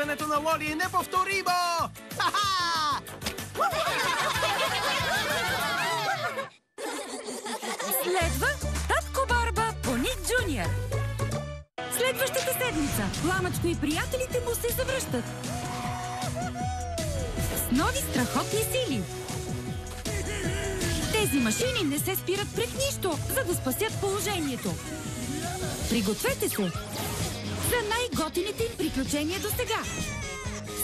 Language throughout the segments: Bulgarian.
Връщането на Лоли е неповторимо! Ха-ха! Следва Татко Барба по Ник Джуниор. Следващата седмица Пламъчко и приятелите му се завръщат с нови страхотни сили. Тези машини не се спират пред нищо, за да спасят положението. Пригответе се за най-готините им приключения до сега.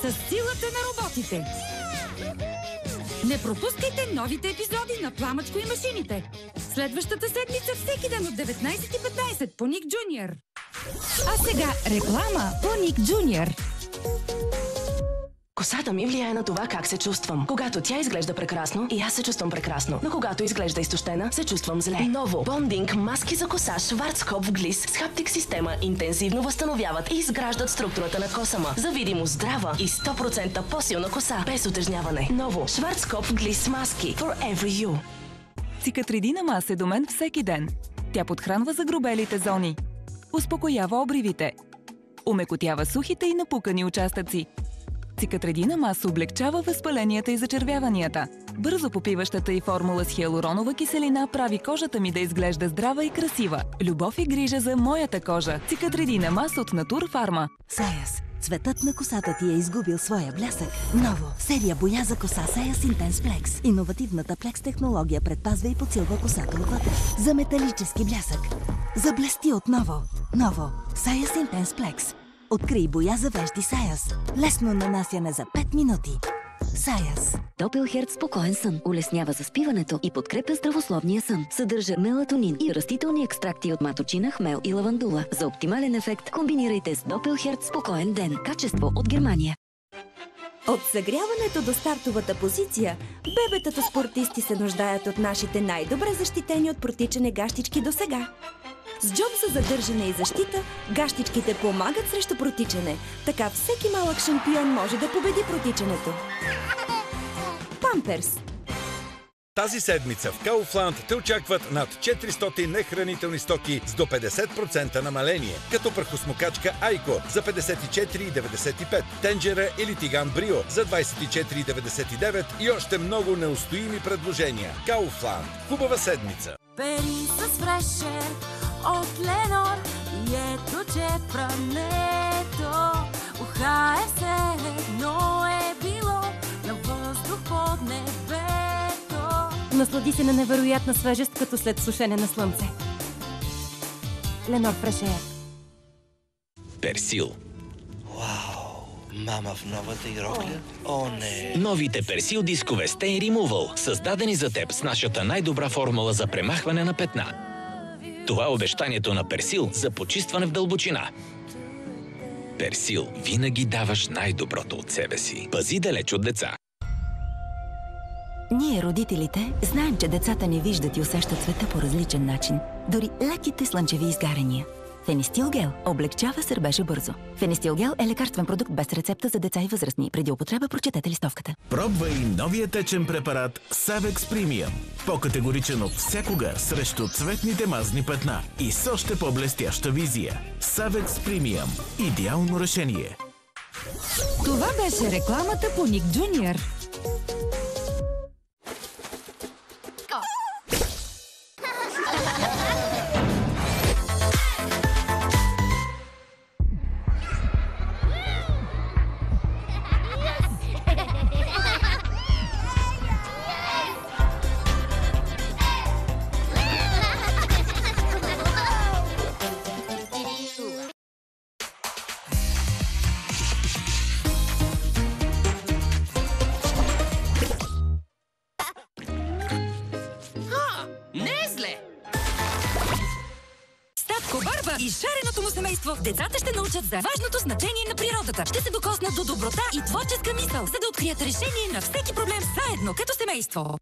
С силата на роботите. Не пропускайте новите епизоди на Пламъчко и машините. Следващата седмица всеки ден от 19:15 по Ник Джуниор. А сега реклама по Ник Джуниор. Косата ми влияе на това как се чувствам. Когато тя изглежда прекрасно, и аз се чувствам прекрасно. Но когато изглежда изтощена, се чувствам зле. Ново Бондинг маски за коса Шварцкопф Глис с хаптик система интензивно възстановяват и изграждат структурата на косама. За видимо здрава и 100% по-силна коса, без утежняване. Ново Шварцкопф Глис маски for every you. Цикатридина мас е до мен всеки ден. Тя подхранва загрубелите зони, успокоява обривите, умекотява сухите и напукани участъци. Цикатридина мас облегчава възпаленията и зачервяванията. Бързо попиващата и формула с хиалуронова киселина прави кожата ми да изглежда здрава и красива. Любов и грижа за моята кожа. Цикатридина мас от Натур Фарма. Саяс. Цветът на косата ти е изгубил своя блясък. Ново. Серия боя за коса Саяс Intense Flex. Иновативната Flex технология предпазва и подсилва косата отвътре. За металически блясък. Заблести отново. Ново. Саяс Intense Flex. Открий боя за вежди Саяс. Лесно нанасяне за 5 минути. Саяс. Допелхерц спокоен сън. Улеснява заспиването и подкрепя здравословния сън. Съдържа мелатонин и растителни екстракти от маточина, хмел и лавандула. За оптимален ефект комбинирайте с Допелхерц спокоен ден. Качество от Германия. От съгряването до стартовата позиция, бебетата спортисти се нуждаят от нашите най-добре защитени от протичане гащички до сега. С джоб за задържане и защита, гащичките помагат срещу протичане. Така всеки малък шампион може да победи протичането. Памперс. Тази седмица в Kaufland те очакват над 400 нехранителни стоки с до 50% намаление, като прахосмокачка Айко за 54,95, тенджера или тиган Брио за 24,99 и още много неустоими предложения. Kaufland. Хубава седмица! Пери с фрешер от Ленор и ето, че прането уха е все едно е било на въздух под небето. Наслади се на невероятна свежест, като след сушене на слънце. Ленор Фрешер. Персил. Вау! Мама в новата й рокля? О, не! Новите Персил дискове Stain Removal, създадени за теб с нашата най-добра формула за премахване на петна. Това е обещанието на Персил за почистване в дълбочина. Персил, винаги даваш най-доброто от себе си. Пази далеч от деца. Ние, родителите, знаем, че децата ни виждат и усещат света по различен начин. Дори леките слънчеви изгаряния. Фенистилгел облегчава сърбежа бързо. Фенистилгел е лекарствен продукт без рецепта за деца и възрастни. Преди употреба прочетете листовката. Пробвай новия течен препарат Savex Premium. По-категоричен от всякога срещу цветните мазни петна и с още по-блестяща визия. Savex Premium. Идеално решение. Това беше рекламата по Ник Джуниор. И шареното му семейство, децата ще научат за важното значение на природата. Ще се докоснат до доброта и творческа мисъл, за да открият решение на всеки проблем заедно, като семейство.